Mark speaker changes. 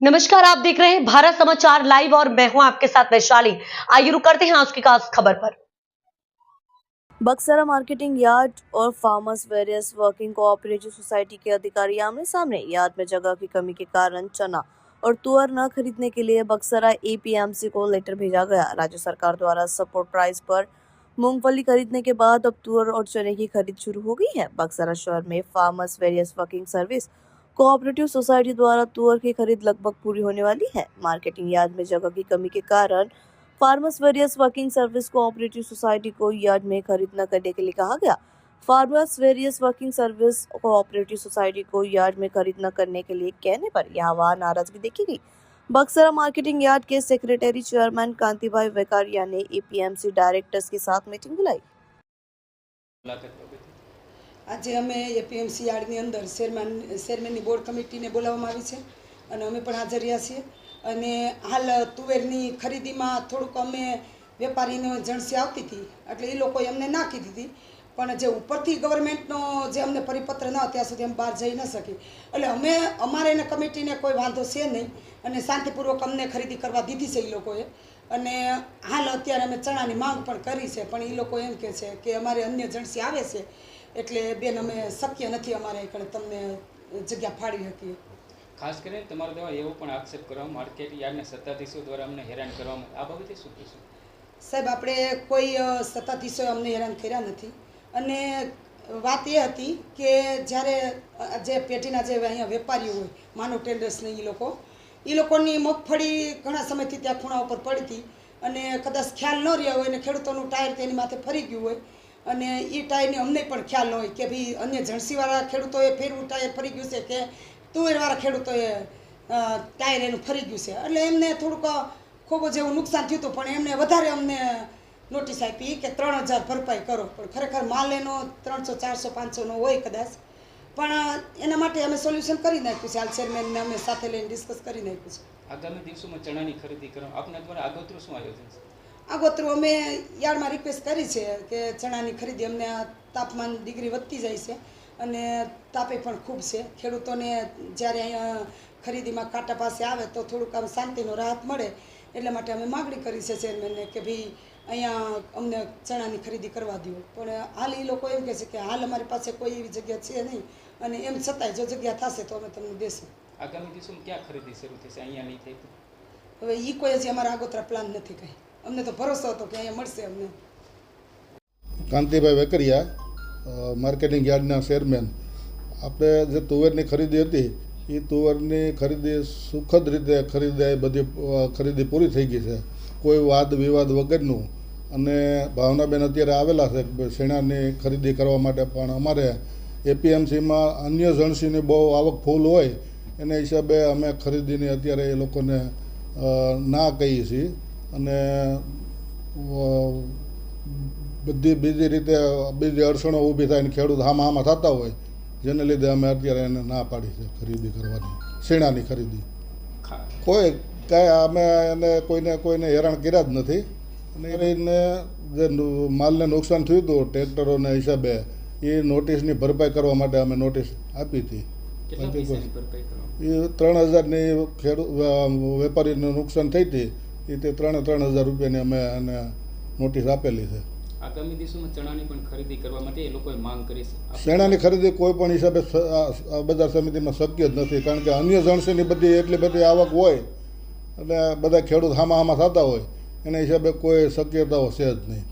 Speaker 1: नमस्कार, आप देख रहे हैं भारत समाचार लाइव और मैं हूं आपके साथ वैशाली। आइए रुक करते हैं आज की खास खबर पर।
Speaker 2: बक्सरा मार्केटिंग यार्ड और farmers various working cooperative society के अधिकारी आमने सामने। यार्ड में जगह की कमी के कारण चना और तुअर न खरीदने के लिए बक्सरा एपीएमसी को लेटर भेजा गया। राज्य सरकार द्वारा सपोर्ट प्राइस पर मूंगफली खरीदने के बाद अब तुअर और चने की खरीद शुरू हो गई है। बक्सरा शहर में farmers various working service cooperative society द्वारा तुअर की खरीद लगभग पूरी होने वाली है। मार्केटिंग यार्ड में जगह की कमी के कारण farmers various working service cooperative society को यार्ड में खरीद न करने के लिए कहा गया। Farmers various working service cooperative society को यार्ड में खरीद न करने के लिए कहने पर यहाँ नाराजगी देखी गई। बक्सरा मार्केटिंग यार्ड के सेक्रेटरी चेयरमैन कांतिभाई वेकारिया ने एपीएमसी डायरेक्टर्स के साथ मीटिंग बुलाई।
Speaker 3: आज अमे एपीएमसी यार्डनी अंदर चेरमेननी बोर्ड कमिटीने बोलाववामां आवी छे अने अमे पण हाजर रह्या छीए अने हाल तुवेरनी खरीदीमां थोड़ुंक अमे वेपारीने जणसी आवती हती એટલે એ લોકોએ અમને ના કીધી હતી, પણ જે ઉપરથી ગવર્મેન્ટનો જે અમને પરિપત્ર ન ત્યાં સુધી અમે બહાર જઈ ન શકી એટલે અમે અમારે એને કમિટીને કોઈ વાંધો છે નહીં અને શાંતિપૂર્વક અમને ખરીદી કરવા દીધી છે એ લોકોએ અને હાલ અત્યારે અમે ચણાની માંગ પણ કરી છે, પણ એ લોકો એમ કહે છે કે અમારે અન્ય જણસી આવે છે એટલે બેન અમે શક્ય નથી અમારે કણે તમને જગ્યા ફાળી શકીએ।
Speaker 4: ખાસ કરીને તમારા દ્વારા એવો પણ આક્ષેપ કરવામાં માર્કેટ યાર્ડના સત્તાધીશો દ્વારા અમને હેરાન કરવામાં આ બાબતે શું કહેશો?
Speaker 3: સાહેબ, આપણે કોઈ સત્તાધીશોએ અમને હેરાન કર્યા નથી અને વાત એ હતી કે જ્યારે જે પેઢીના જે અહીંયા વેપારીઓ હોય માનવ ટ્રેડર્સને એ લોકોની મગફળી ઘણા સમયથી ત્યાં ખૂણા ઉપર પડી હતી અને કદાચ ખ્યાલ ન રહ્યા હોય અને ખેડૂતોનું ટાયર તેની માથે ફરી ગયું હોય અને એ ટાયરની અમને પણ ખ્યાલ ન હોય કે ભાઈ અન્ય જણસીવાળા ખેડૂતોએ ફેરવું ટાયર ફરી ગયું છે કે તુવેરવાળા ખેડૂતોએ ટાયર એનું ફરી ગયું છે એટલે એમને થોડુંક ખૂબ જેવું નુકસાન થયું હતું, પણ એમને વધારે અમને નોટિસ આપી કે 3000 ભરપાઈ કરો, પણ ખરેખર માલ એનો 300 400 500નો હોય કદાચ, પણ એના માટે અમે સોલ્યુશન કરી નાખ્યું છે। હાલ ચેરમેનને અમે સાથે લઈને ડિસ્કસ કરી નાખ્યું છે।
Speaker 4: આગામી દિવસોમાં ચણાની ખરીદી કરવા આપના દ્વારા આગોતરું શું આયોજન છે?
Speaker 3: આગોતરું અમે યાર્ડમાં રિક્વેસ્ટ કરી છે કે ચણાની ખરીદી અમને આ તાપમાન ડિગ્રી વધતી જાય છે અને તાપે પણ ખૂબ છે, ખેડૂતોને જ્યારે અહીંયા ખરીદીમાં કાંટા પાસે આવે તો થોડુંક આમ શાંતિનો રાહત મળે એટલા માટે અમે માગણી કરી છે ચેરમેનને કે ભાઈ અહીંયા અમને ચણાની ખરીદી કરવા દો, પણ હાલ એ લોકો એમ કહે છે કે હાલ અમારી પાસે કોઈ એવી જગ્યા છે નહીં અને એમ છતાંય જો જગ્યા થશે તો અમે તમને દેશું।
Speaker 4: આગામી દિવસોમાં ક્યાં ખરીદી શરૂ થશે? અહીંયા નહીં થાય તો
Speaker 3: હવે એ કોઈ હજી અમારા આગોતરા પ્લાન નથી કંઈ, અમને તો ભરોસો હતો કે અહીંયા મળશે અમને।
Speaker 5: કાંતિભાઈ વેકરિયા, માર્કેટિંગ યાર્ડના ચેરમેન। આપણે જે તુવેરની ખરીદી હતી એ તુવેરની ખરીદી સુખદ રીતે ખરીદાઈ, બધી ખરીદી પૂરી થઈ ગઈ છે, કોઈ વાદ વિવાદ વગરનું। અને ભાવનાબેન અત્યારે આવેલા છે શેણાની ખરીદી કરવા માટે, પણ અમારે એપીએમસીમાં અન્ય જણસીની બહુ આવક ફૂલ હોય એના હિસાબે અમે ખરીદીની અત્યારે એ લોકોને ના કહીએ છીએ અને બધી બીજી રીતે બીજી અડચણો ઊભી થાય ને ખેડૂત હામાં થતા હોય જેને લીધે અમે અત્યારે એને ના પાડી છે ખરીદી કરવાની, શેણાની ખરીદી। કોઈ કાંઈ અમે એને કોઈને હેરાન કર્યા જ નથી અને એને જે માલને નુકસાન થયું હતું ટ્રેક્ટરોના હિસાબે એ નોટિસની ભરપાઈ કરવા માટે અમે નોટિસ આપી હતી। એ 3000ની વેપારીને નુકસાન થઈ હતી એ તે 3000 રૂપિયાની અમે એને નોટિસ આપેલી છે।
Speaker 4: આગામી દિવસોમાં ચણાની પણ ખરીદી કરવા માટે એ લોકોએ માંગ કરી છે।
Speaker 5: શેણાની ખરીદી કોઈ પણ હિસાબે બજાર સમિતિમાં શક્ય જ નથી, કારણ કે અન્ય જણસીની બધી એટલી બધી આવક હોય અને બધા ખેડૂત હામાં થતા હોય એના હિસાબે કોઈ શક્યતાઓ છે જ નહીં।